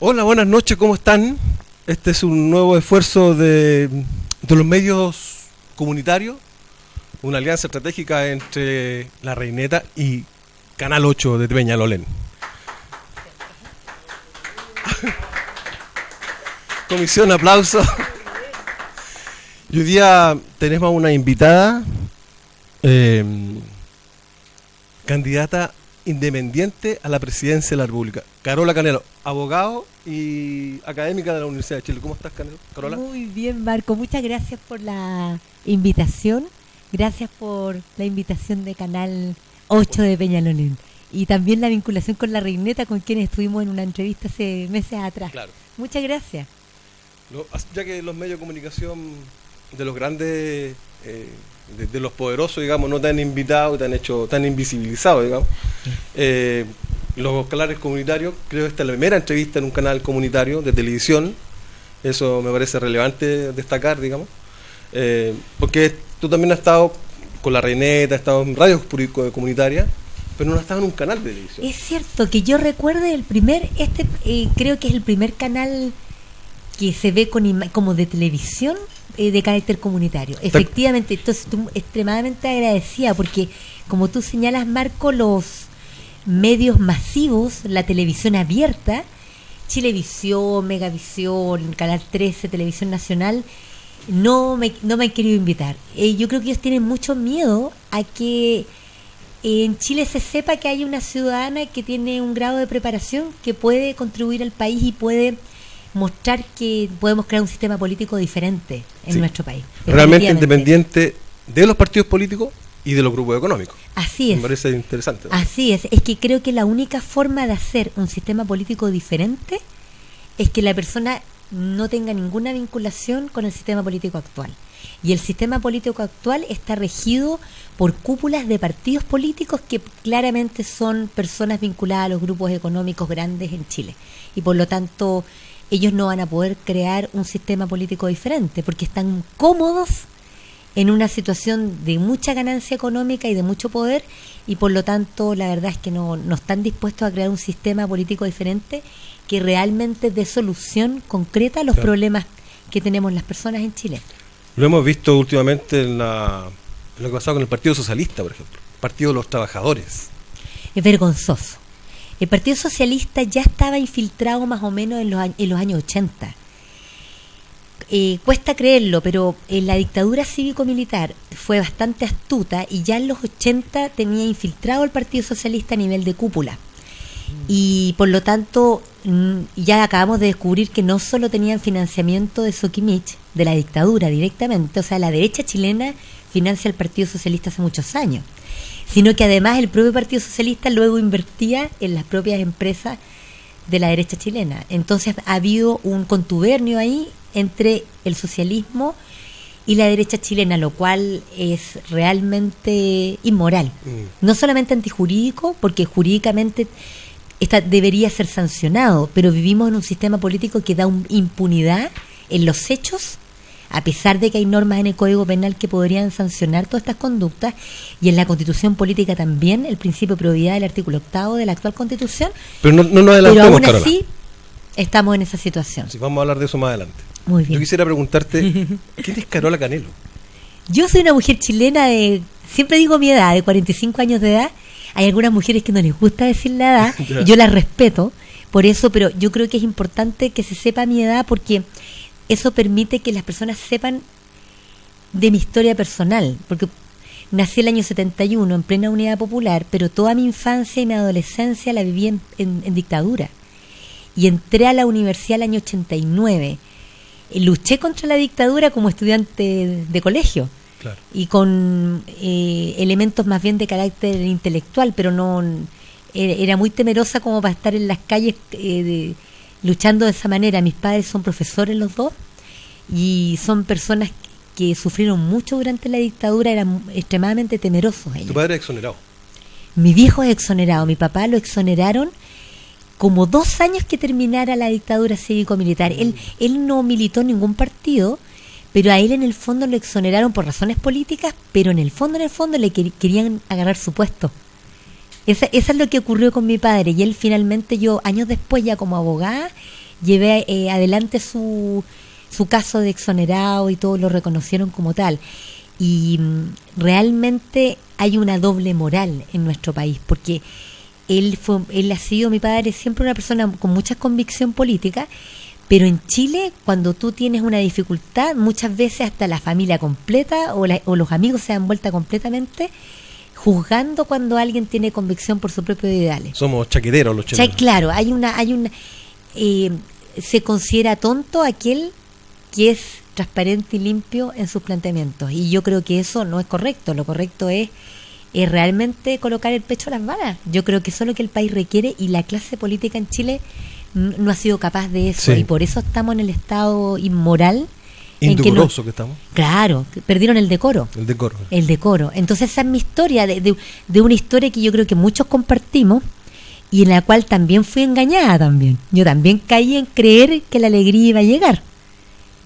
Hola, buenas noches, ¿cómo están? Este es un nuevo esfuerzo de los medios comunitarios, una alianza estratégica entre La Reineta y Canal 8 de Peñalolén. Comisión, aplauso. Y hoy día tenemos una invitada, candidata independiente a la presidencia de la República, Carola Canelo, abogado y académica de la Universidad de Chile. ¿Cómo estás, Carola? Muy bien, Marco, muchas gracias por la invitación. Gracias por la invitación de Canal 8 de Peñalolén. Y también la vinculación con La Reineta, con quien estuvimos en una entrevista hace meses atrás. Claro. Muchas gracias. Ya que los medios de comunicación de los grandes, de los poderosos, digamos, no te han invitado, te han invisibilizado, digamos. Los canales comunitarios, creo que esta es la primera entrevista en un canal comunitario de televisión. Eso me parece relevante destacar, digamos. Porque tú también has estado con La Reineta, has estado en radios comunitarias, pero no has estado en un canal de televisión. Es cierto que yo recuerdo creo que es el primer canal que se ve como de televisión de carácter comunitario. Efectivamente, entonces estoy extremadamente agradecida porque, como tú señalas, Marco, los medios masivos, la televisión abierta, Chilevisión, Megavisión, Canal 13, Televisión Nacional, no me han querido invitar. Yo creo que ellos tienen mucho miedo a que en Chile se sepa que hay una ciudadana que tiene un grado de preparación, que puede contribuir al país y puede mostrar que podemos crear un sistema político diferente en nuestro país. Realmente independiente de los partidos políticos y de los grupos económicos. Así es. Me parece interesante, ¿no? Así es que creo que la única forma de hacer un sistema político diferente es que la persona no tenga ninguna vinculación con el sistema político actual. Y el sistema político actual está regido por cúpulas de partidos políticos que claramente son personas vinculadas a los grupos económicos grandes en Chile. Y por lo tanto, ellos no van a poder crear un sistema político diferente porque están cómodos en una situación de mucha ganancia económica y de mucho poder, y por lo tanto la verdad es que no están dispuestos a crear un sistema político diferente que realmente dé solución concreta a los problemas que tenemos las personas en Chile. Lo hemos visto últimamente en lo que ha pasado con el Partido Socialista, por ejemplo, el Partido de los Trabajadores. Es vergonzoso. El Partido Socialista ya estaba infiltrado más o menos en los años 80. Cuesta creerlo, pero la dictadura cívico-militar fue bastante astuta y ya en los 80 tenía infiltrado el Partido Socialista a nivel de cúpula. Y por lo tanto, ya acabamos de descubrir que no solo tenían financiamiento de Soquimich, de la dictadura directamente, o sea, la derecha chilena financia al Partido Socialista hace muchos años, sino que además el propio Partido Socialista luego invertía en las propias empresas de la derecha chilena. Entonces ha habido un contubernio ahí entre el socialismo y la derecha chilena, lo cual es realmente inmoral. No solamente antijurídico, porque jurídicamente debería ser sancionado, pero vivimos en un sistema político que da impunidad en los hechos, a pesar de que hay normas en el Código Penal que podrían sancionar todas estas conductas, y en la Constitución política también, el principio de probidad del artículo 8 de la actual Constitución. Pero no nos adelantemos, pero aún así, Carola, estamos en esa situación. Sí, vamos a hablar de eso más adelante. Muy bien. Yo quisiera preguntarte, ¿quién es Carola Canelo? Yo soy una mujer chilena siempre digo mi edad, de 45 años de edad. Hay algunas mujeres que no les gusta decir la edad, y yo las respeto por eso, pero yo creo que es importante que se sepa mi edad porque eso permite que las personas sepan de mi historia personal, porque nací el año 71 en plena Unidad Popular, pero toda mi infancia y mi adolescencia la viví en dictadura. Y entré a la universidad el año 89. Luché contra la dictadura como estudiante de colegio. Claro. Y con elementos más bien de carácter intelectual, pero no era muy temerosa como para estar en las calles luchando de esa manera. Mis padres son profesores los dos y son personas que sufrieron mucho durante la dictadura, eran extremadamente temerosos ellos. ¿Tu padre es exonerado? Mi viejo es exonerado, mi papá lo exoneraron como 2 años que terminara la dictadura cívico-militar. Él no militó en ningún partido, pero a él en el fondo lo exoneraron por razones políticas, pero en el fondo le querían agarrar su puesto. Eso es lo que ocurrió con mi padre, y él finalmente, yo años después ya como abogada, llevé adelante su caso de exonerado y todos lo reconocieron como tal. Y realmente hay una doble moral en nuestro país, porque él ha sido, mi padre, siempre una persona con mucha convicción política, pero en Chile, cuando tú tienes una dificultad, muchas veces hasta la familia completa o los amigos se dan vuelta completamente juzgando cuando alguien tiene convicción por sus propios ideales. Somos chaqueteros los chilenos. Claro, se considera tonto aquel que es transparente y limpio en sus planteamientos, y yo creo que eso no es correcto. Lo correcto es realmente colocar el pecho a las balas. Yo creo que eso es lo que el país requiere, y la clase política en Chile no ha sido capaz de eso, sí. Y por eso estamos en el estado inmoral, indecoroso que estamos. Claro, perdieron el decoro. El decoro. Entonces esa es mi historia, de una historia que yo creo que muchos compartimos, y en la cual también fui engañada también. Yo también caí en creer que la alegría iba a llegar.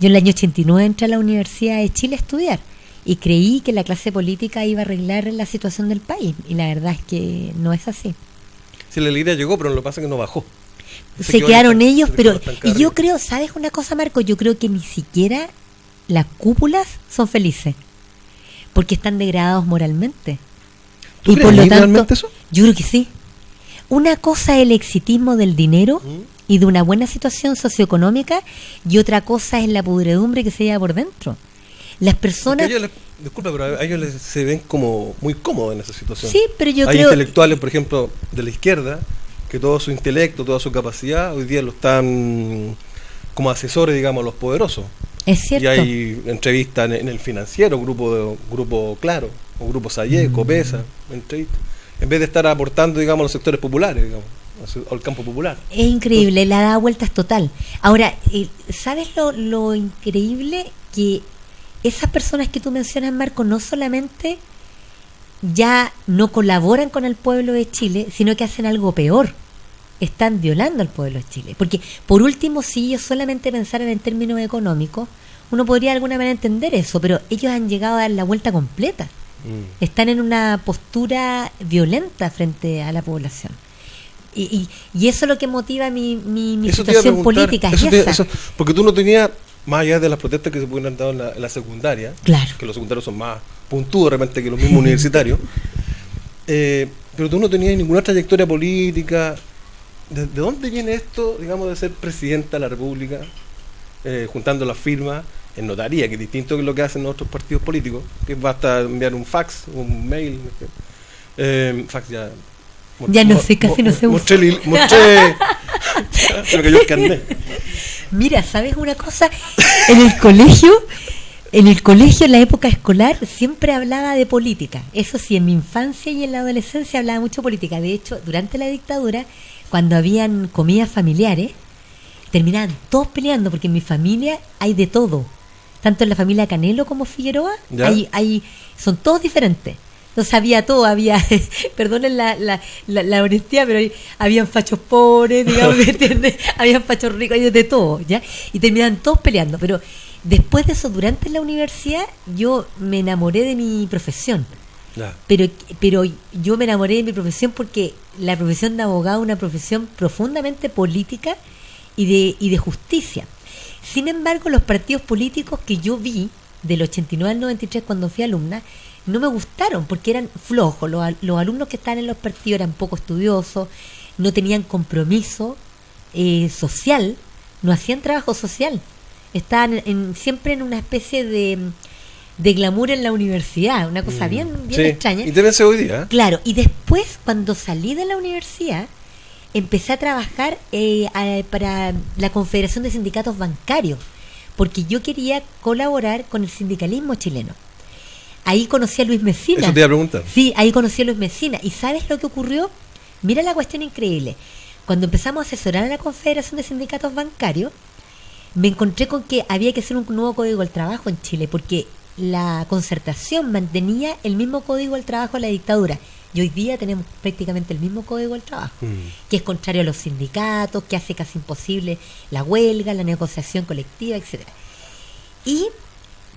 Yo en el año 89 entré a la Universidad de Chile a estudiar, y creí que la clase política iba a arreglar la situación del país, y la verdad es que no es así. Sí, la alegría llegó, pero lo que pasa es que no bajó. Se quedaron ellos, pero... Y yo creo, ¿sabes una cosa, Marco? Yo creo que ni siquiera las cúpulas son felices, porque están degradados moralmente. ¿Tú crees por lo realmente tanto, eso? Yo creo que sí. Una cosa es el exitismo del dinero y de una buena situación socioeconómica, y otra cosa es la pudredumbre que se lleva por dentro. Las personas... Disculpa, pero a ellos se ven como muy cómodos en esa situación. Sí, pero yo Hay creo... intelectuales, por ejemplo, de la izquierda, que todo su intelecto, toda su capacidad, hoy día lo están como asesores, digamos, a los poderosos. Es cierto. Y hay entrevistas en el Financiero, grupo Claro, o Grupo Sayé, Copesa, entrevistas, en vez de estar aportando, digamos, a los sectores populares, digamos, al campo popular. Es increíble. Entonces, la da vueltas total. Ahora, ¿sabes lo increíble? Que esas personas que tú mencionas, Marco, no solamente ya no colaboran con el pueblo de Chile, sino que hacen algo peor. Están violando al pueblo de Chile. Porque, por último, si ellos solamente pensaran en términos económicos, uno podría de alguna manera entender eso, pero ellos han llegado a dar la vuelta completa. Están en una postura violenta frente a la población. Y eso es lo que motiva mi situación política. Porque tú no tenías, más allá de las protestas que se pueden dar en la secundaria, claro, que los secundarios son más puntudos realmente que los mismos universitarios, pero tú no tenías ninguna trayectoria política. ¿De dónde viene esto, digamos, de ser presidenta de la República, juntando las firmas en notaría, que es distinto que lo que hacen otros partidos políticos, que basta enviar un fax, un mail, fax ya... no sé, casi no se usa. Mostré lo que yo escaneé. Mira, ¿sabes una cosa? En el colegio, en la época escolar, siempre hablaba de política. Eso sí, en mi infancia y en la adolescencia hablaba mucho de política. De hecho, durante la dictadura, cuando habían comidas familiares, terminaban todos peleando, porque en mi familia hay de todo. Tanto en la familia Canelo como Figueroa, son todos diferentes. Entonces había todo, perdonen la honestidad, pero habían fachos pobres, digamos, ¿me entiendes? Habían fachos ricos, hay de todo, ¿ya? Y terminaban todos peleando. Pero después de eso, durante la universidad, yo me enamoré de mi profesión. Pero yo me enamoré de mi profesión porque la profesión de abogado es una profesión profundamente política y de justicia. Sin embargo, los partidos políticos que yo vi del 89 al 93 cuando fui alumna no me gustaron porque eran flojos. Los alumnos que estaban en los partidos eran poco estudiosos, no tenían compromiso social, no hacían trabajo social, estaban siempre en una especie de glamour en la universidad, una cosa bien extraña. Y debe ser hoy día. Claro, y después, cuando salí de la universidad, empecé a trabajar para la Confederación de Sindicatos Bancarios, porque yo quería colaborar con el sindicalismo chileno. Ahí conocí a Luis Mesina. Eso te iba a preguntar. Sí, ahí conocí a Luis Mesina. ¿Y sabes lo que ocurrió? Mira la cuestión increíble. Cuando empezamos a asesorar a la Confederación de Sindicatos Bancarios, me encontré con que había que hacer un nuevo código del trabajo en Chile, porque la Concertación mantenía el mismo código del trabajo de la dictadura. Y hoy día tenemos prácticamente el mismo código del trabajo, que es contrario a los sindicatos, que hace casi imposible la huelga, la negociación colectiva, etcétera. Y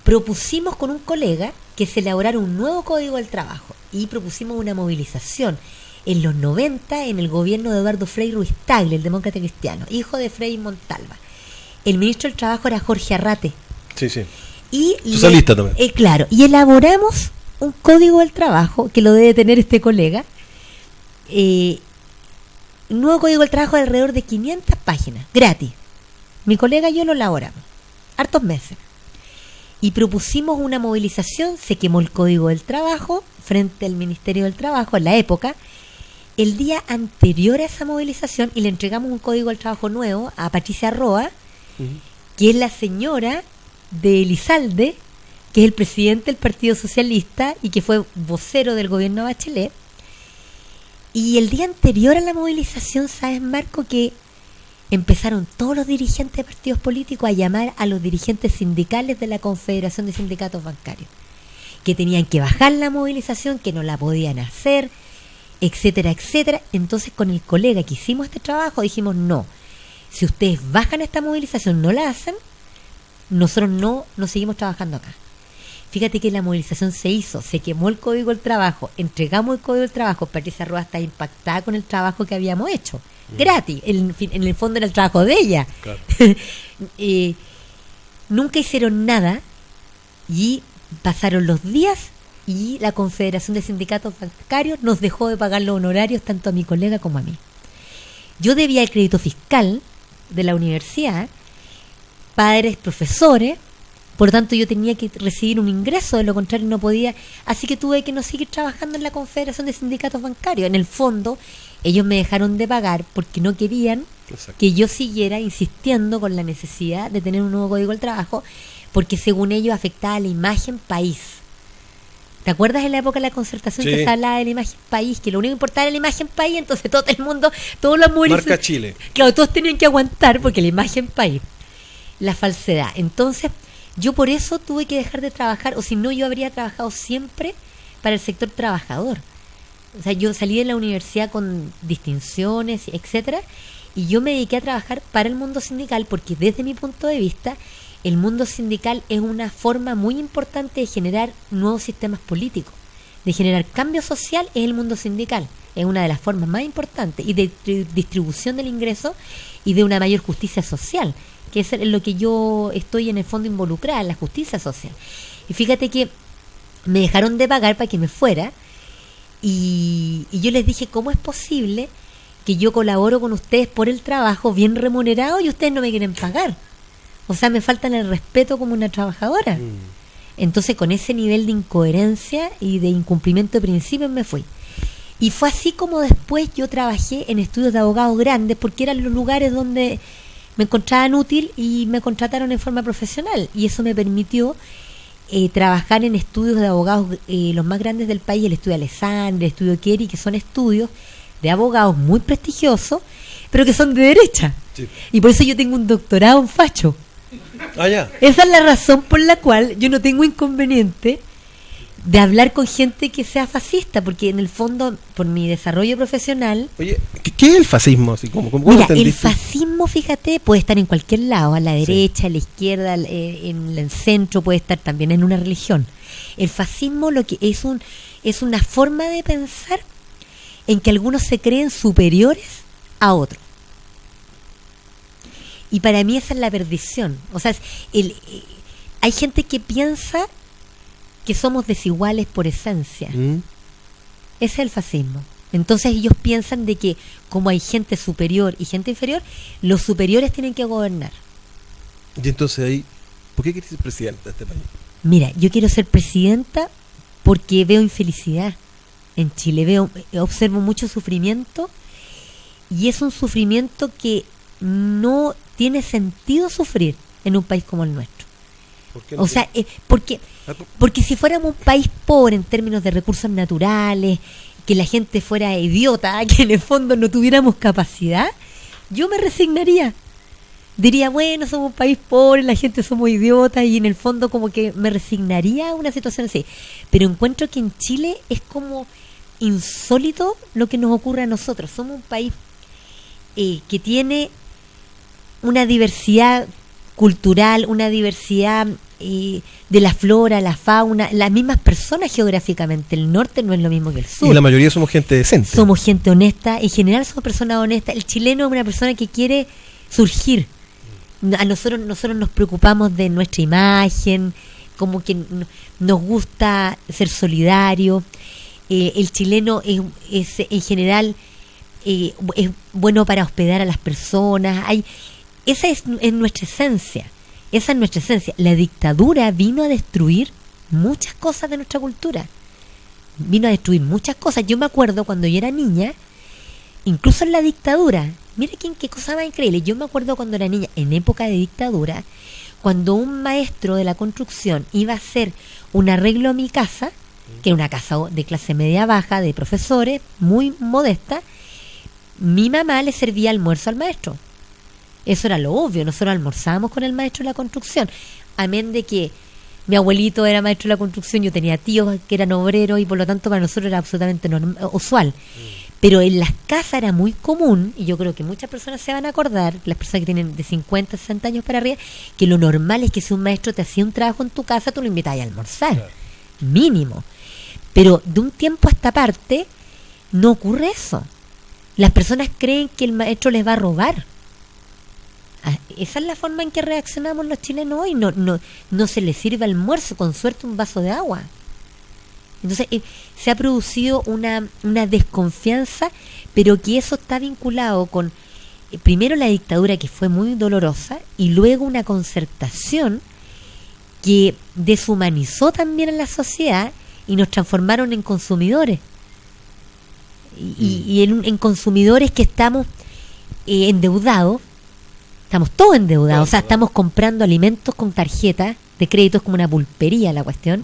propusimos con un colega que se elaborara un nuevo código del trabajo y propusimos una movilización en los 90, en el gobierno de Eduardo Frei Ruiz Tagle, el demócrata cristiano, hijo de Frei Montalva. El ministro del Trabajo era Jorge Arrate. Sí, sí. Y socialista también. Claro, y elaboramos un código del trabajo, que lo debe tener este colega, un nuevo código del trabajo de alrededor de 500 páginas, gratis. Mi colega y yo lo elaboramos, hartos meses. Y propusimos una movilización, se quemó el código del trabajo frente al Ministerio del Trabajo en la época. El día anterior a esa movilización, y le entregamos un código del trabajo nuevo a Patricia Roa, que es la señora de Elizalde, que es el presidente del Partido Socialista y que fue vocero del gobierno Bachelet. Y el día anterior a la movilización, ¿sabes, Marco? Que empezaron todos los dirigentes de partidos políticos a llamar a los dirigentes sindicales de la Confederación de Sindicatos Bancarios, que tenían que bajar la movilización, que no la podían hacer, etcétera, etcétera. Entonces, con el colega que hicimos este trabajo, dijimos, no, si ustedes bajan esta movilización, no la hacen, nosotros no seguimos trabajando acá. Fíjate que la movilización se hizo, se quemó el código del trabajo, entregamos el código del trabajo. Patricia Roa está impactada con el trabajo que habíamos hecho, gratis, en el fondo era el trabajo de ella. Claro. Nunca hicieron nada y pasaron los días y la Confederación de Sindicatos Bancarios nos dejó de pagar los honorarios tanto a mi colega como a mí. Yo debía el crédito fiscal de la universidad, padres, profesores. Por lo tanto, yo tenía que recibir un ingreso, de lo contrario no podía, así que tuve que no seguir trabajando en la Confederación de Sindicatos Bancarios. En el fondo, ellos me dejaron de pagar porque no querían que yo siguiera insistiendo con la necesidad de tener un nuevo código del trabajo, porque según ellos afectaba a la imagen país. ¿Te acuerdas en la época de la concertación que se hablaba de la imagen país? Que lo único que importaba era la imagen país, entonces todo el mundo, todos los movilizados... Marca Chile. Claro, todos tenían que aguantar porque la imagen país, la falsedad. Entonces... yo por eso tuve que dejar de trabajar, o si no yo habría trabajado siempre para el sector trabajador. O sea, yo salí de la universidad con distinciones, etcétera, y yo me dediqué a trabajar para el mundo sindical porque desde mi punto de vista el mundo sindical es una forma muy importante de generar nuevos sistemas políticos, de generar cambio social. Es el mundo sindical, es una de las formas más importantes y de distribución del ingreso y de una mayor justicia social, que es en lo que yo estoy en el fondo involucrada, en la justicia social. Y fíjate que me dejaron de pagar para que me fuera, y yo les dije, ¿cómo es posible que yo colaboro con ustedes por el trabajo bien remunerado y ustedes no me quieren pagar? O sea, me faltan el respeto como una trabajadora. Entonces, con ese nivel de incoherencia y de incumplimiento de principios me fui. Y fue así como después yo trabajé en estudios de abogados grandes, porque eran los lugares donde me encontraban útil y me contrataron en forma profesional, y eso me permitió trabajar en estudios de abogados los más grandes del país, el estudio Alessandria, el estudio Keri, que son estudios de abogados muy prestigiosos, pero que son de derecha. Sí. Y por eso yo tengo un doctorado en facho. Ya. Esa es la razón por la cual yo no tengo inconveniente de hablar con gente que sea fascista, porque en el fondo, por mi desarrollo profesional... Oye, ¿qué es el fascismo? Así como, mira, el fascismo, fíjate, puede estar en cualquier lado, a la derecha, a la izquierda, en el centro, puede estar también en una religión. El fascismo lo que es una forma de pensar en que algunos se creen superiores a otros. Y para mí esa es la perdición. O sea, hay gente que piensa que somos desiguales por esencia. Ese es el fascismo. Entonces ellos piensan de que como hay gente superior y gente inferior, los superiores tienen que gobernar. Y entonces ahí, ¿por qué quieres ser presidenta de este país? Mira, yo quiero ser presidenta porque veo infelicidad en Chile, observo mucho sufrimiento, y es un sufrimiento que no tiene sentido sufrir en un país como el nuestro. ¿Por qué no? O sea, porque si fuéramos un país pobre en términos de recursos naturales, que la gente fuera idiota, que en el fondo no tuviéramos capacidad, yo me resignaría. Diría, bueno, somos un país pobre, la gente somos idiotas, y en el fondo como que me resignaría a una situación así. Pero encuentro que en Chile es como insólito lo que nos ocurre a nosotros. Somos un país que tiene una diversidad cultural, una diversidad de la flora, la fauna, las mismas personas geográficamente. El norte no es lo mismo que el sur. Y la mayoría somos gente decente. Somos gente honesta, en general somos personas honestas. El chileno es una persona que quiere surgir. A nosotros nos preocupamos de nuestra imagen, como que nos gusta ser solidario. El chileno es en general es bueno para hospedar a las personas. Esa es nuestra esencia. Esa es nuestra esencia. La dictadura vino a destruir muchas cosas de nuestra cultura. Vino a destruir muchas cosas. Yo me acuerdo cuando yo era niña, incluso en la dictadura, mira qué cosa más increíble. Yo me acuerdo cuando era niña, en época de dictadura, cuando un maestro de la construcción iba a hacer un arreglo a mi casa, que era una casa de clase media baja, de profesores, muy modesta, mi mamá le servía almuerzo al maestro. Eso era lo obvio, nosotros almorzábamos con el maestro de la construcción, amén de que mi abuelito era maestro de la construcción, yo tenía tíos que eran obreros y por lo tanto para nosotros era absolutamente usual. Pero en las casas era muy común, y yo creo que muchas personas se van a acordar, las personas que tienen de 50, 60 años para arriba, que lo normal es que si un maestro te hacía un trabajo en tu casa, tú lo invitabas a almorzar, claro, mínimo. Pero de un tiempo a esta parte no ocurre eso. Las personas creen que el maestro les va a robar. Esa es la forma en que reaccionamos los chilenos hoy. No se les sirve almuerzo, con suerte un vaso de agua. Entonces se ha producido una desconfianza, pero que eso está vinculado con primero la dictadura, que fue muy dolorosa, y luego una concertación que deshumanizó también a la sociedad y nos transformaron en consumidores. Y en consumidores que estamos endeudados. Estamos todos endeudados, o sea, estamos comprando alimentos con tarjetas de crédito, es como una pulpería la cuestión,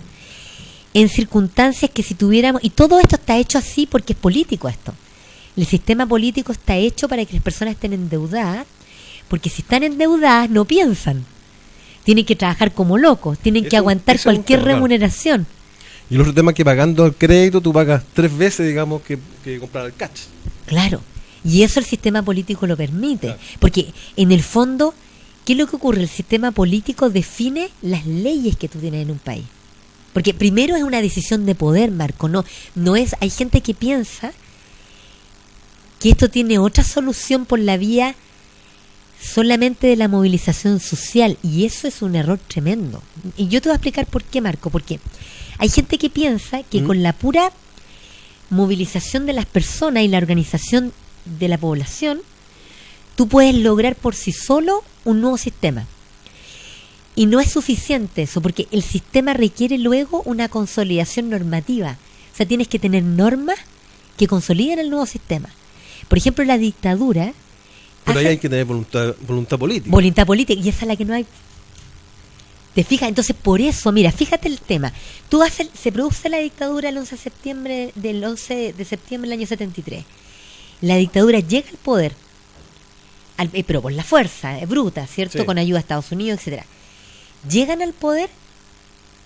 en circunstancias que si tuviéramos, y todo esto está hecho así porque es político esto. El sistema político está hecho para que las personas estén endeudadas, porque si están endeudadas no piensan. Tienen que trabajar como locos, tienen que aguantar cualquier remuneración. Y el otro tema es que pagando el crédito tú pagas 3 veces, digamos, que comprar el cash. Claro. Y eso el sistema político lo permite, claro, porque en el fondo, ¿qué es lo que ocurre? El sistema político define las leyes que tú tienes en un país. Porque primero es una decisión de poder, Marco, no es, hay gente que piensa que esto tiene otra solución por la vía solamente de la movilización social, y eso es un error tremendo. Y yo te voy a explicar por qué, Marco, porque hay gente que piensa que con la pura movilización de las personas y la organización de la población, tú puedes lograr por sí solo un nuevo sistema. Y no es suficiente eso, porque el sistema requiere luego una consolidación normativa. O sea, tienes que tener normas que consoliden el nuevo sistema. Por ejemplo, la dictadura... Pero ahí hay que tener voluntad política. Voluntad política, y esa es la que no hay. ¿Te fijas? Entonces, por eso, mira, fíjate el tema. Se produce la dictadura el 11 de septiembre del 11 de septiembre del año 73. La dictadura llega al poder, pero por la fuerza, bruta, ¿cierto? Sí. Con ayuda de Estados Unidos, etcétera. Llegan al poder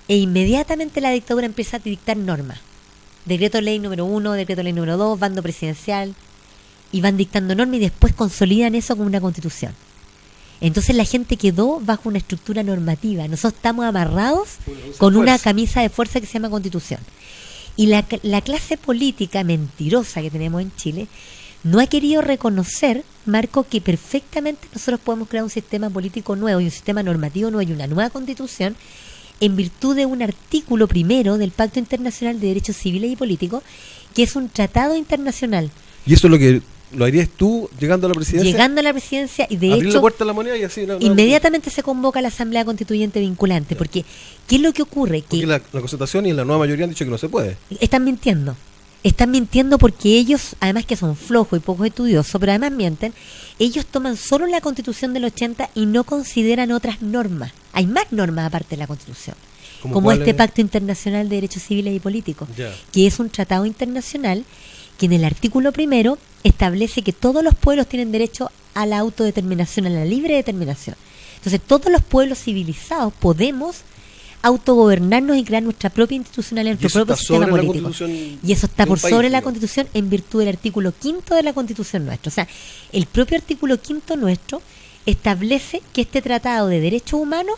e inmediatamente la dictadura empieza a dictar normas. Decreto ley número 1, decreto ley número 2, bando presidencial, y van dictando normas y después consolidan eso como una constitución. Entonces la gente quedó bajo una estructura normativa. Nosotros estamos amarrados con una camisa de fuerza que se llama constitución. Y la clase política mentirosa que tenemos en Chile no ha querido reconocer, Marco, que perfectamente nosotros podemos crear un sistema político nuevo y un sistema normativo nuevo y una nueva constitución en virtud de un artículo primero del Pacto Internacional de Derechos Civiles y Políticos, que es un tratado internacional. ¿Y eso es lo que lo harías tú llegando a la presidencia? Llegando a la presidencia, y de abrir hecho la puerta a la moneda y así inmediatamente se convoca a la Asamblea Constituyente vinculante, porque ¿qué es lo que ocurre? Porque la Concertación y la nueva mayoría han dicho que no se puede. Están mintiendo porque ellos, además que son flojos y poco estudiosos, pero además mienten, ellos toman solo la Constitución del 80 y no consideran otras normas. Hay más normas aparte de la Constitución, como este Pacto Internacional de Derechos Civiles y Políticos, que es un tratado internacional que en el artículo primero establece que todos los pueblos tienen derecho a la autodeterminación, a la libre determinación. Entonces todos los pueblos civilizados podemos autogobernarnos y crear nuestra propia institucionalidad, nuestro propio sistema político. Y eso está por sobre la Constitución en virtud del artículo 5 de la Constitución nuestra. O sea, el propio artículo 5 nuestro establece que este tratado de derechos humanos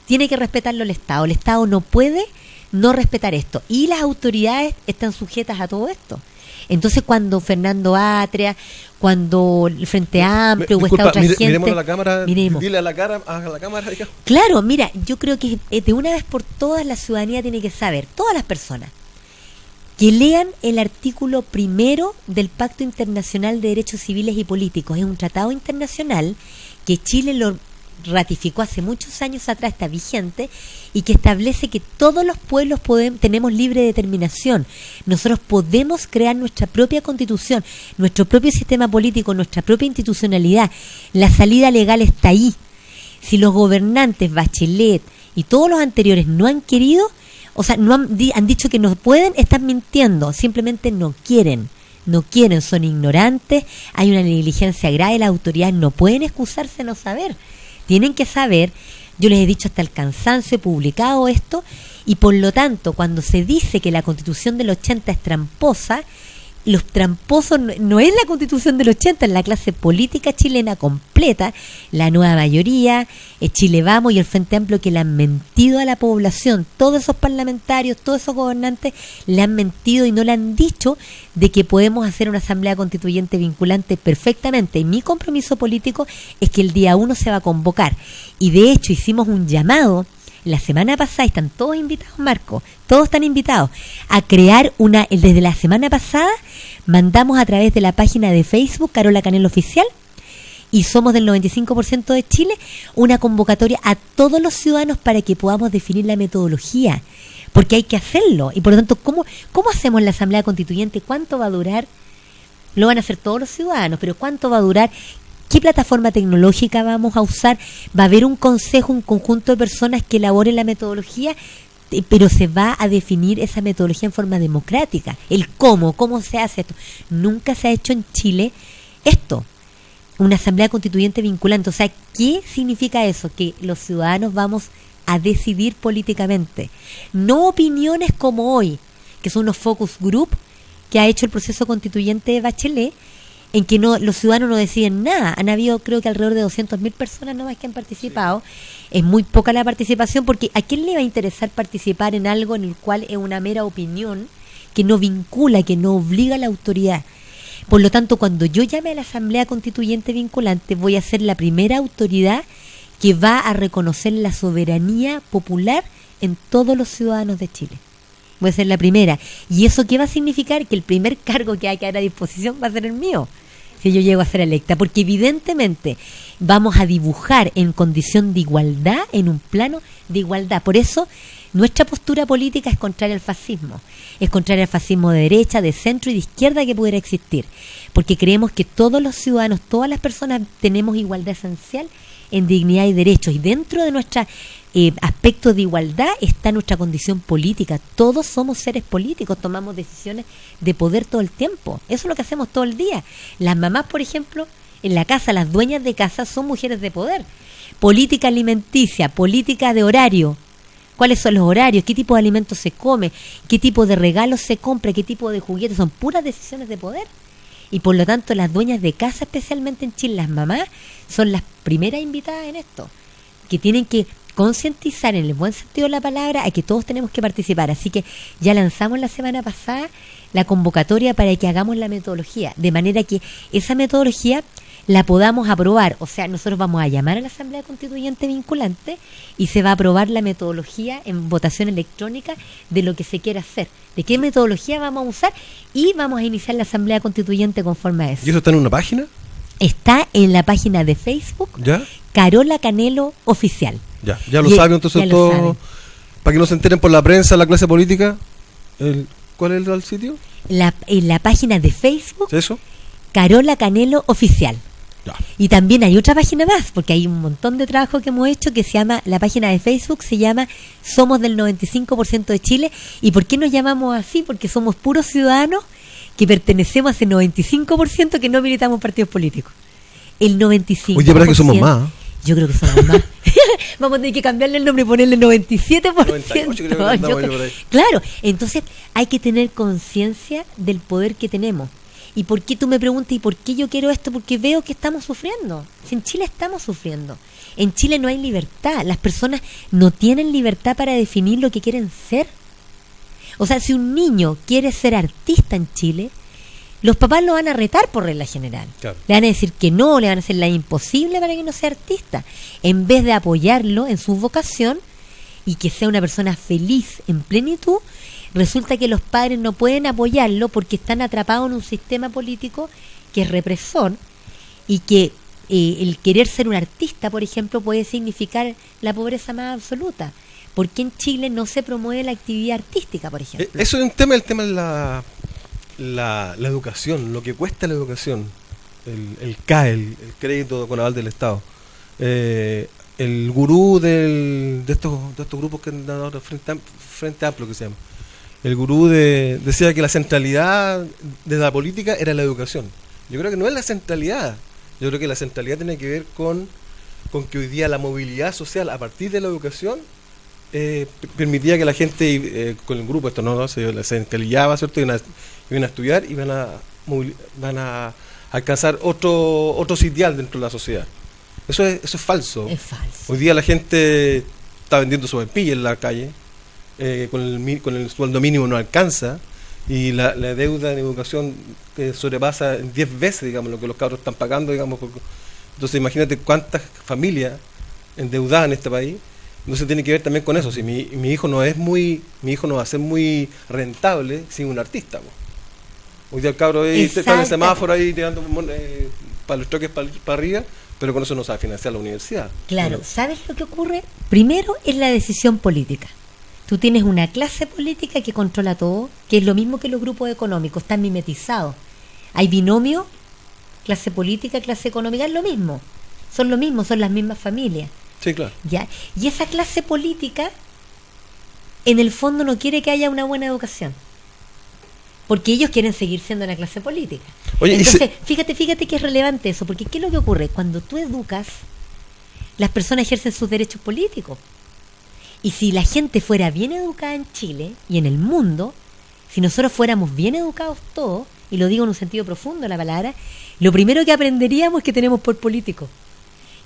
tiene que respetarlo el Estado. El Estado no puede no respetar esto. Y las autoridades están sujetas a todo esto. Entonces, cuando Fernando Atria, cuando el Frente Amplio o esta otra gente... Miremos a la cámara, miremos. Dile a la cámara, digamos. Claro, mira, yo creo que de una vez por todas la ciudadanía tiene que saber, todas las personas, que lean el artículo 1 del Pacto Internacional de Derechos Civiles y Políticos. Es un tratado internacional que Chile lo ratificó hace muchos años atrás, está vigente, y que establece que todos los pueblos tenemos libre determinación. Nosotros podemos crear nuestra propia constitución, nuestro propio sistema político, nuestra propia institucionalidad. La salida legal está ahí. Si los gobernantes, Bachelet y todos los anteriores no han querido, o sea, no han dicho que no pueden, están mintiendo, simplemente no quieren, son ignorantes, hay una negligencia grave, las autoridades no pueden excusarse de no saber. Tienen que saber, yo les he dicho hasta el cansancio, he publicado esto, y por lo tanto, cuando se dice que la Constitución del 80 es tramposa, los tramposos no es la Constitución del 80, es la clase política chilena completa, la nueva mayoría, Chile Vamos y el Frente Amplio, que le han mentido a la población. Todos esos parlamentarios, todos esos gobernantes le han mentido y no le han dicho de que podemos hacer una asamblea constituyente vinculante perfectamente. Y mi compromiso político es que el día 1 se va a convocar. Y de hecho hicimos un llamado la semana pasada, están todos invitados, Marco, todos están invitados a crear desde la semana pasada mandamos a través de la página de Facebook Carola Canelo Oficial y Somos del 95% de Chile una convocatoria a todos los ciudadanos para que podamos definir la metodología, porque hay que hacerlo. Y por lo tanto, ¿cómo hacemos la Asamblea Constituyente? ¿Cuánto va a durar? Lo van a hacer todos los ciudadanos, pero ¿cuánto va a durar? ¿Qué plataforma tecnológica vamos a usar? Va a haber un consejo, un conjunto de personas que elaboren la metodología, pero se va a definir esa metodología en forma democrática. El cómo se hace esto. Nunca se ha hecho en Chile esto, una asamblea constituyente vinculante. O sea, ¿qué significa eso? Que los ciudadanos vamos a decidir políticamente. No opiniones como hoy, que son los focus group que ha hecho el proceso constituyente de Bachelet, en que los ciudadanos no deciden nada. Han habido, creo que alrededor de 200.000 personas nomás que han participado. Sí. Es muy poca la participación, porque ¿a quién le va a interesar participar en algo en el cual es una mera opinión que no vincula, que no obliga a la autoridad? Por lo tanto, cuando yo llame a la Asamblea Constituyente Vinculante, voy a ser la primera autoridad que va a reconocer la soberanía popular en todos los ciudadanos de Chile. Voy a ser la primera. ¿Y eso qué va a significar? Que el primer cargo que hay que dar a disposición va a ser el mío, si yo llego a ser electa, porque evidentemente vamos a dibujar en condición de igualdad, en un plano de igualdad. Por eso nuestra postura política es contraria al fascismo, es contraria al fascismo de derecha, de centro y de izquierda que pudiera existir, porque creemos que todos los ciudadanos, todas las personas tenemos igualdad esencial en dignidad y derechos, y dentro de nuestra aspecto de igualdad está nuestra condición política. Todos somos seres políticos, tomamos decisiones de poder todo el tiempo. Eso es lo que hacemos todo el día. Las mamás, por ejemplo, en la casa, las dueñas de casa son mujeres de poder. Política alimenticia, política de horario. ¿Cuáles son los horarios? ¿Qué tipo de alimentos se come? ¿Qué tipo de regalos se compra? ¿Qué tipo de juguetes? Son puras decisiones de poder. Y por lo tanto las dueñas de casa, especialmente en Chile, las mamás, son las primeras invitadas en esto, que tienen que concientizar en el buen sentido de la palabra a que todos tenemos que participar. Así que ya lanzamos la semana pasada la convocatoria para que hagamos la metodología, de manera que esa metodología la podamos aprobar. O sea, nosotros vamos a llamar a la Asamblea Constituyente Vinculante y se va a aprobar la metodología en votación electrónica de lo que se quiera hacer, de qué metodología vamos a usar, y vamos a iniciar la Asamblea Constituyente conforme a eso. ¿Y eso está en una página? Está en la página de Facebook, ¿ya? Carola Canelo Oficial. Ya lo saben entonces todos, para que no se enteren por la prensa, la clase política. ¿Cuál es el sitio? En la página de Facebook, ¿eso? Carola Canelo Oficial. Ya. Y también hay otra página más, porque hay un montón de trabajo que hemos hecho que se llama, la página de Facebook se llama Somos del 95% de Chile. ¿Y por qué nos llamamos así? Porque somos puros ciudadanos que pertenecemos a ese 95% que no militamos partidos políticos. El 95%. Oye, ¿verdad que somos más? Yo creo que somos más. Vamos a tener que cambiarle el nombre y ponerle 97%. 98, creo que claro, entonces hay que tener conciencia del poder que tenemos. ¿Y por qué tú me preguntas, y por qué yo quiero esto? Porque veo que estamos sufriendo. Si en Chile estamos sufriendo. En Chile no hay libertad. Las personas no tienen libertad para definir lo que quieren ser. O sea, si un niño quiere ser artista en Chile, los papás lo van a retar por regla general. Claro. Le van a decir que no, le van a hacer la imposible para que no sea artista. En vez de apoyarlo en su vocación y que sea una persona feliz en plenitud, resulta que los padres no pueden apoyarlo porque están atrapados en un sistema político que es represor y que el querer ser un artista, por ejemplo, puede significar la pobreza más absoluta. ¿Por qué en Chile no se promueve la actividad artística, por ejemplo? Eso es un tema, el tema de la educación, lo que cuesta la educación, el CAE, el crédito con aval del Estado. El gurú de estos grupos que han dado Frente Amplio, que se llama, el gurú decía que la centralidad de la política era la educación. Yo creo que no es la centralidad. Yo creo que la centralidad tiene que ver con que hoy día la movilidad social a partir de la educación permitía que la gente con el grupo, esto no se encalillaba, ¿cierto? Iban a estudiar y van a alcanzar otro sitial dentro de la sociedad. Eso es falso. Es falso. Hoy día la gente está vendiendo sopaipilla en la calle, con el sueldo mínimo no alcanza, y la deuda en educación sobrepasa 10 veces, digamos, lo que los cabros están pagando, digamos. Entonces imagínate cuántas familias endeudadas en este país. Entonces tiene que ver también con eso. Si mi hijo no va a ser muy rentable sin un artista, po. Hoy día el cabro ahí está en el semáforo ahí tirando para los choques para arriba, pero con eso no sabe financiar la universidad. Claro, Bueno. ¿sabes lo que ocurre? Primero es la decisión política. Tú tienes una clase política que controla todo, que es lo mismo que los grupos económicos, están mimetizados. Hay binomio, clase política, clase económica, es lo mismo. Son lo mismo, son las mismas familias. Sí, claro. ¿Ya? Y esa clase política, en el fondo, no quiere que haya una buena educación. Porque ellos quieren seguir siendo la clase política. Oye, entonces, fíjate que es relevante eso, porque ¿qué es lo que ocurre? Cuando tú educas, las personas ejercen sus derechos políticos. Y si la gente fuera bien educada en Chile y en el mundo, si nosotros fuéramos bien educados todos, y lo digo en un sentido profundo de la palabra, lo primero que aprenderíamos es que tenemos poder político.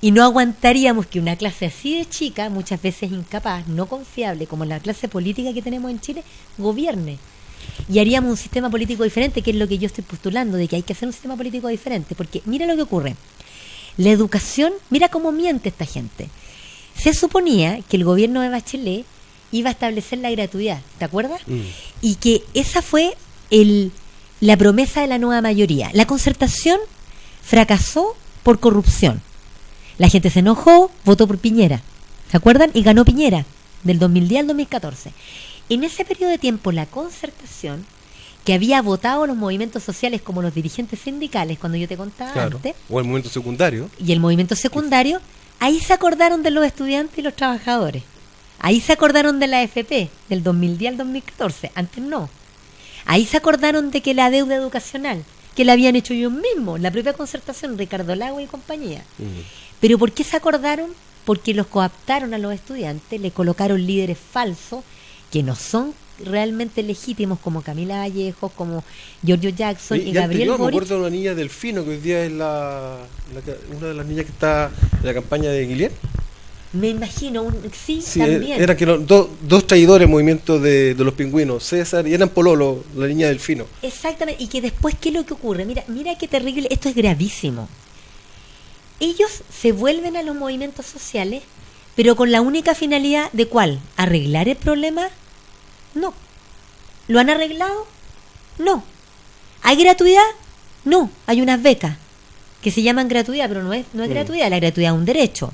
Y no aguantaríamos que una clase así de chica, muchas veces incapaz, no confiable, como la clase política que tenemos en Chile, gobierne. Y haríamos un sistema político diferente, que es lo que yo estoy postulando, de que hay que hacer un sistema político diferente. Porque mira lo que ocurre. La educación, mira cómo miente esta gente. Se suponía que el gobierno de Bachelet iba a establecer la gratuidad, ¿te acuerdas? Y que esa fue la promesa de la nueva mayoría. La concertación fracasó por corrupción. La gente se enojó, votó por Piñera, ¿se acuerdan? Y ganó Piñera, del 2010 al 2014. En ese periodo de tiempo, la concertación, que había votado los movimientos sociales como los dirigentes sindicales, cuando yo te contaba antes, o el movimiento secundario, y el movimiento secundario, ahí se acordaron de los estudiantes y los trabajadores. Ahí se acordaron de la AFP, del 2010 al 2014, antes no. Ahí se acordaron de que la deuda educacional, que la habían hecho ellos mismos, la propia concertación, Ricardo Lagos y compañía. ¿Pero por qué se acordaron? Porque los coaptaron a los estudiantes, le colocaron líderes falsos, que no son realmente legítimos, como Camila Vallejo, como Giorgio Jackson y Gabriel Boric. Me acuerdo de una niña Delfino, que hoy día es una de las niñas que está en la campaña de Guillermo. Me imagino, sí, también. Eran que dos traidores del movimiento de los pingüinos, César y eran Pololo, la niña Delfino. Exactamente, y que después, ¿qué es lo que ocurre? Mira qué terrible, esto es gravísimo. Ellos se vuelven a los movimientos sociales, pero con la única finalidad de ¿cuál? ¿Arreglar el problema? No. ¿Lo han arreglado? No. ¿Hay gratuidad? No. Hay unas becas que se llaman gratuidad, pero no es gratuidad. La gratuidad es un derecho.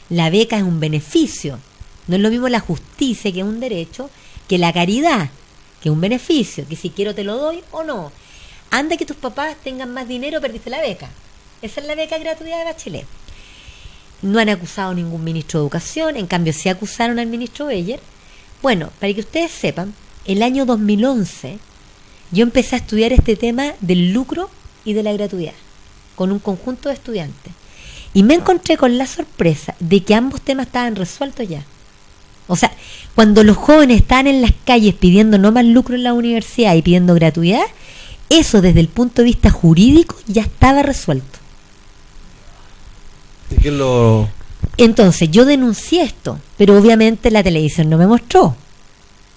La beca es un beneficio. No es lo mismo la justicia, que es un derecho, que la caridad, que es un beneficio, que si quiero te lo doy o no. Anda que tus papás tengan más dinero, perdiste la beca. Esa es la beca gratuidad de Bachelet. No han acusado a ningún ministro de educación, en cambio sí acusaron al ministro Beyer. Bueno, para que ustedes sepan, el año 2011 yo empecé a estudiar este tema del lucro y de la gratuidad, con un conjunto de estudiantes. Y me encontré con la sorpresa de que ambos temas estaban resueltos ya. O sea, cuando los jóvenes están en las calles pidiendo no más lucro en la universidad y pidiendo gratuidad, eso desde el punto de vista jurídico ya estaba resuelto. ¿Y quién lo...? Entonces yo denuncié esto, pero obviamente la televisión no me mostró.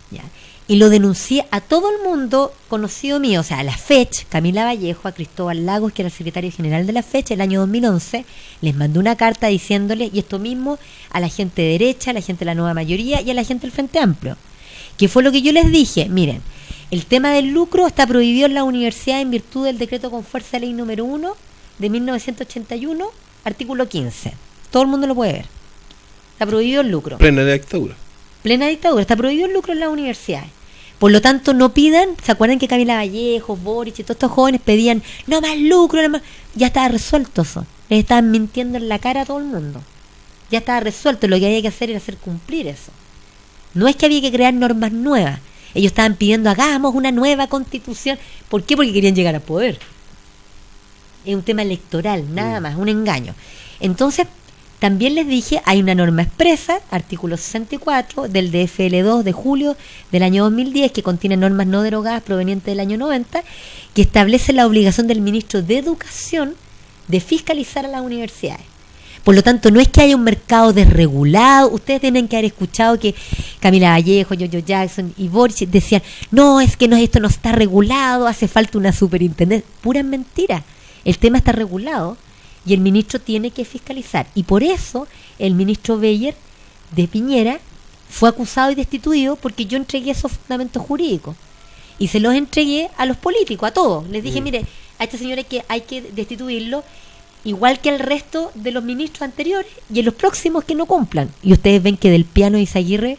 ¿Ya? Y lo denuncié a todo el mundo conocido mío, o sea, a la FECH, Camila Vallejo, a Cristóbal Lagos, que era el secretario general de la FECH, el año 2011, les mandé una carta diciéndole, y esto mismo, a la gente de derecha, a la gente de la Nueva Mayoría y a la gente del Frente Amplio, que fue lo que yo les dije. Miren, el tema del lucro está prohibido en la universidad en virtud del decreto con fuerza de ley número 1 de 1981, artículo 15. Todo el mundo lo puede ver. Está prohibido el lucro. Plena dictadura. Plena dictadura. Está prohibido el lucro en las universidades. Por lo tanto, no pidan. ¿Se acuerdan que Camila Vallejo, Boric y todos estos jóvenes pedían no más lucro? No más? Ya estaba resuelto eso. Les estaban mintiendo en la cara a todo el mundo. Ya estaba resuelto. Lo que había que hacer era hacer cumplir eso. No es que había que crear normas nuevas. Ellos estaban pidiendo hagamos una nueva constitución. ¿Por qué? Porque querían llegar al poder. Es un tema electoral, nada más, un engaño. Entonces, también les dije, hay una norma expresa, artículo 64 del DFL2 de julio del año 2010, que contiene normas no derogadas provenientes del año 90, que establece la obligación del ministro de Educación de fiscalizar a las universidades. Por lo tanto, no es que haya un mercado desregulado. Ustedes tienen que haber escuchado que Camila Vallejo, Yoyo Jackson y Boric decían, no, es que no, esto no está regulado, hace falta una superintendencia. Pura mentira. El tema está regulado y el ministro tiene que fiscalizar. Y por eso el ministro Beyer de Piñera fue acusado y destituido, porque yo entregué esos fundamentos jurídicos. Y se los entregué a los políticos, a todos. Les dije, mire, a este señor hay que destituirlo, igual que al resto de los ministros anteriores y en los próximos que no cumplan. Y ustedes ven que del Piano y Izaguirre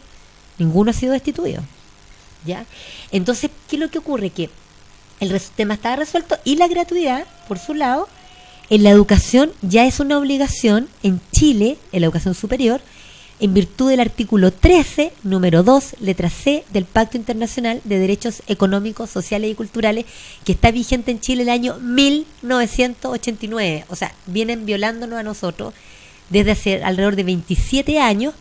ninguno ha sido destituido. ¿Ya? Entonces, ¿qué es lo que ocurre? Que el tema estaba resuelto y la gratuidad, por su lado, en la educación ya es una obligación en Chile, en la educación superior, en virtud del artículo 13, número 2, letra C, del Pacto Internacional de Derechos Económicos, Sociales y Culturales, que está vigente en Chile el año 1989. O sea, vienen violándonos a nosotros desde hace alrededor de 27 años,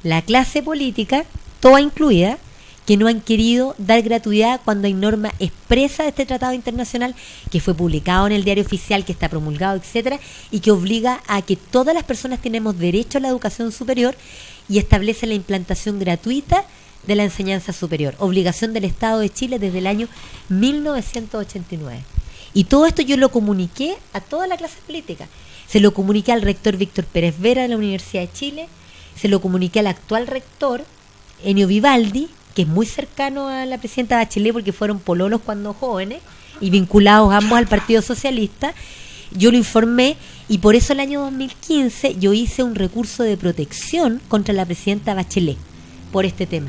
la clase política, toda incluida, que no han querido dar gratuidad cuando hay norma expresa de este tratado internacional que fue publicado en el diario oficial, que está promulgado, etcétera, y que obliga a que todas las personas tenemos derecho a la educación superior y establece la implantación gratuita de la enseñanza superior, obligación del Estado de Chile desde el año 1989. Y todo esto yo lo comuniqué a toda la clase política. Se lo comuniqué al rector Víctor Pérez Vera de la Universidad de Chile, se lo comuniqué al actual rector Enio Vivaldi, que es muy cercano a la presidenta Bachelet porque fueron pololos cuando jóvenes y vinculados ambos al Partido Socialista. Yo lo informé y por eso el año 2015 yo hice un recurso de protección contra la presidenta Bachelet por este tema.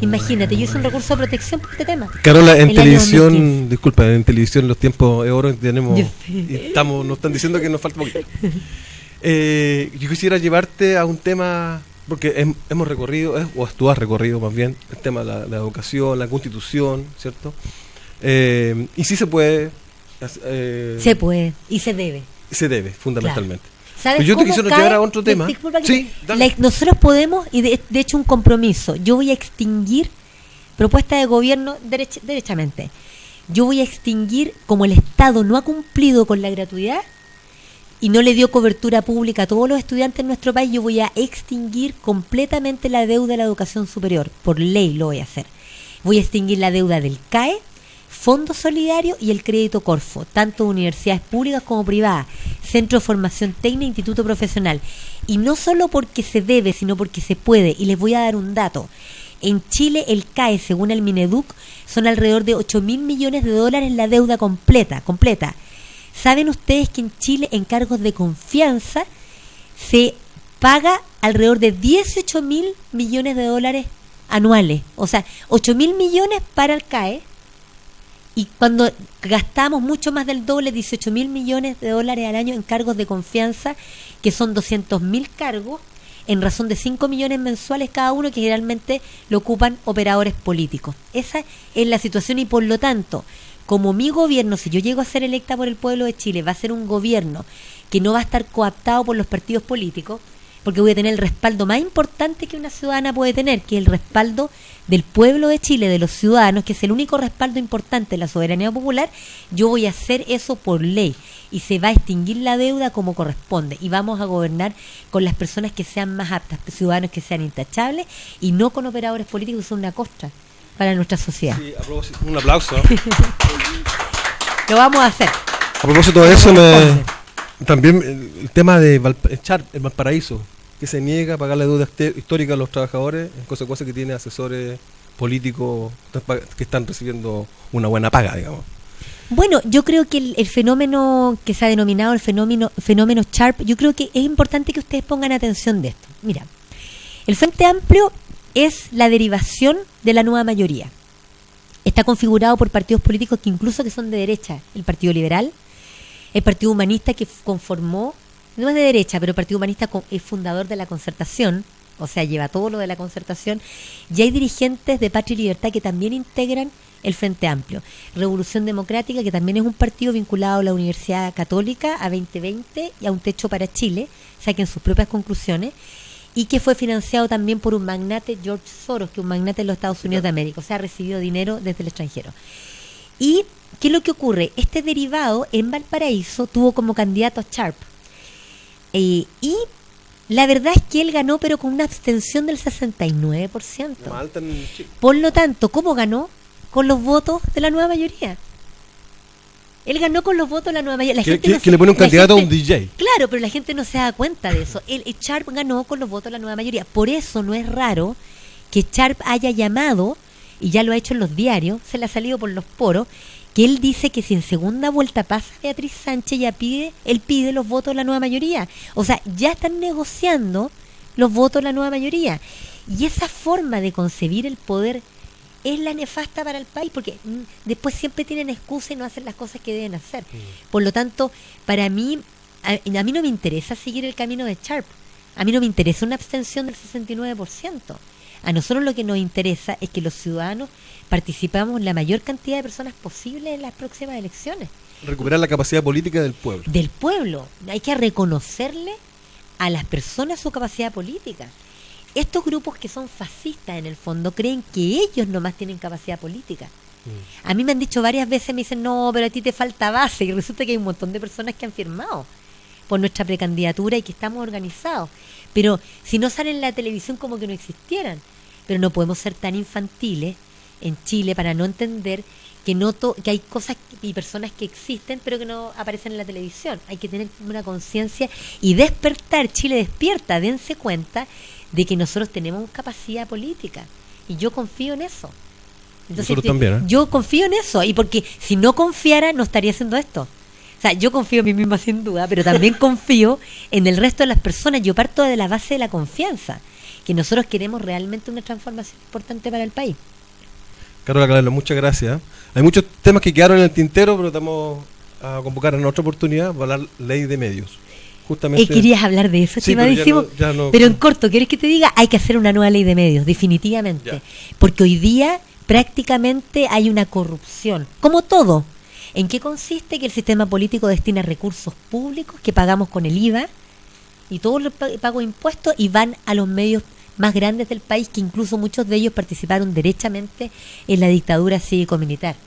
Imagínate, yo hice un recurso de protección por este tema. Carola, en televisión, disculpa, en televisión los tiempos de oro tenemos, nos están diciendo que nos falta poquito. Yo quisiera llevarte a un tema, porque hemos recorrido, o tú has recorrido más bien, el tema de la educación, la Constitución, ¿cierto? Y sí se puede. Se puede, y se debe. Se debe, fundamentalmente. Claro. ¿Sabes? Yo te quisiera llevar a otro tema. Sí, nosotros podemos, y de hecho un compromiso, yo voy a extinguir propuesta de gobierno derechamente. Yo voy a extinguir, como el Estado no ha cumplido con la gratuidad y no le dio cobertura pública a todos los estudiantes en nuestro país, yo voy a extinguir completamente la deuda de la educación superior. Por ley lo voy a hacer. Voy a extinguir la deuda del CAE, Fondo Solidario y el Crédito Corfo, tanto universidades públicas como privadas, Centro de Formación Técnica e Instituto Profesional. Y no solo porque se debe, sino porque se puede. Y les voy a dar un dato. En Chile el CAE, según el Mineduc, son alrededor de 8.000 millones de dólares la deuda completa. ¿Saben ustedes que en Chile en cargos de confianza se paga alrededor de 18.000 millones de dólares anuales? O sea, 8.000 millones para el CAE. Y cuando gastamos mucho más del doble, 18.000 millones de dólares al año en cargos de confianza, que son 200.000 cargos, en razón de 5 millones mensuales cada uno, que generalmente lo ocupan operadores políticos. Esa es la situación y por lo tanto, como mi gobierno, si yo llego a ser electa por el pueblo de Chile, va a ser un gobierno que no va a estar coaptado por los partidos políticos, porque voy a tener el respaldo más importante que una ciudadana puede tener, que es el respaldo del pueblo de Chile, de los ciudadanos, que es el único respaldo importante de la soberanía popular. Yo voy a hacer eso por ley y se va a extinguir la deuda como corresponde y vamos a gobernar con las personas que sean más aptas, ciudadanos que sean intachables y no con operadores políticos que son una costra para nuestra sociedad. Sí, un aplauso. Lo vamos a hacer. A propósito de eso, también el tema de el Valparaíso, que se niega a pagar la deuda histórica a los trabajadores, en consecuencia que tiene asesores políticos que están recibiendo una buena paga, digamos. Bueno, yo creo que el fenómeno que se ha denominado el fenómeno Sharp, yo creo que es importante que ustedes pongan atención de esto. Mira, el Frente Amplio es la derivación de la nueva mayoría. Está configurado por partidos políticos que incluso que son de derecha, el Partido Liberal, el Partido Humanista que conformó, no es de derecha, pero el Partido Humanista es fundador de la Concertación, o sea, lleva todo lo de la Concertación, y hay dirigentes de Patria y Libertad que también integran el Frente Amplio. Revolución Democrática, que también es un partido vinculado a la Universidad Católica, a 2020 y a Un Techo para Chile, saquen sus propias conclusiones, y que fue financiado también por un magnate, George Soros, que es un magnate de los Estados Unidos de América, o sea, ha recibido dinero desde el extranjero. ¿Y qué es lo que ocurre? Este derivado en Valparaíso tuvo como candidato a Sharp. Y la verdad es que él ganó, pero con una abstención del 69%. Por lo tanto, ¿cómo ganó? Con los votos de la nueva mayoría. Él ganó con los votos de la nueva mayoría. Que le pone un candidato a un DJ. Claro, pero la gente no se da cuenta de eso. El Sharp ganó con los votos de la nueva mayoría. Por eso no es raro que Sharp haya llamado, y ya lo ha hecho en los diarios, se le ha salido por los poros, que él dice que si en segunda vuelta pasa Beatriz Sánchez, él pide los votos de la nueva mayoría. O sea, ya están negociando los votos de la nueva mayoría. Y esa forma de concebir el poder es la nefasta para el país, porque después siempre tienen excusa y no hacen las cosas que deben hacer. Por lo tanto, para mí, a mí no me interesa seguir el camino de Sharp. A mí no me interesa una abstención del 69%. A nosotros lo que nos interesa es que los ciudadanos participamos la mayor cantidad de personas posible en las próximas elecciones. Recuperar la capacidad política del pueblo. Del pueblo. Hay que reconocerle a las personas su capacidad política. Estos grupos que son fascistas en el fondo creen que ellos nomás tienen capacidad política. A mí me han dicho varias veces, me dicen, no, pero a ti te falta base, y resulta que hay un montón de personas que han firmado por nuestra precandidatura y que estamos organizados. Pero si no salen en la televisión como que no existieran. Pero no podemos ser tan infantiles en Chile para no entender que que hay cosas y personas que existen pero que no aparecen en la televisión. Hay que tener una conciencia y despertar. Chile despierta, dense cuenta de que nosotros tenemos capacidad política y yo confío en eso. Entonces, nosotros también, ¿eh? Yo confío en eso, y porque si no confiara no estaría haciendo esto. O sea, yo confío en mí misma sin duda, pero también confío en el resto de las personas. Yo parto de la base de la confianza, que nosotros queremos realmente una transformación importante para el país. Carola Canelo, muchas gracias. Hay muchos temas que quedaron en el tintero, pero estamos a convocar en otra oportunidad para hablar ley de medios. Justamente. ¿Querías hablar de eso, sí, estimadísimo? Pero en corto, ¿quieres que te diga? Hay que hacer una nueva ley de medios, definitivamente. Ya. Porque hoy día prácticamente hay una corrupción, como todo. ¿En qué consiste? Que el sistema político destina recursos públicos que pagamos con el IVA y todos los pagos de impuestos y van a los medios más grandes del país, que incluso muchos de ellos participaron derechamente en la dictadura cívico-militar.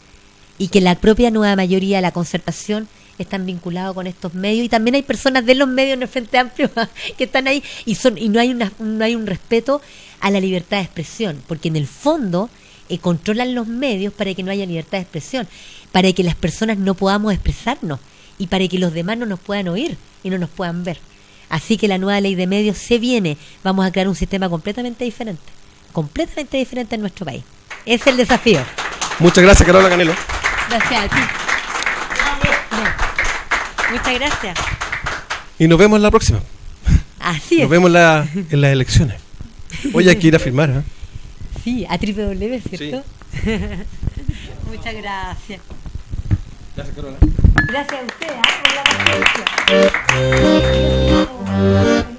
Y que la propia nueva mayoría de la Concertación están vinculados con estos medios, y también hay personas de los medios en el Frente Amplio que están ahí y no hay un respeto a la libertad de expresión, porque en el fondo controlan los medios para que no haya libertad de expresión, para que las personas no podamos expresarnos y para que los demás no nos puedan oír y no nos puedan ver. Así que la nueva ley de medios se viene. Vamos a crear un sistema completamente diferente en nuestro país. Ese es el desafío. Muchas gracias, Carola Canelo. Gracias a ti. Muchas gracias. Y nos vemos en la próxima. Así es. Nos vemos en las elecciones. Hoy hay que ir a firmar, ¿eh? Sí, a www, ¿cierto? Sí. Muchas gracias. Gracias, Carola. Gracias a usted por la paciencia.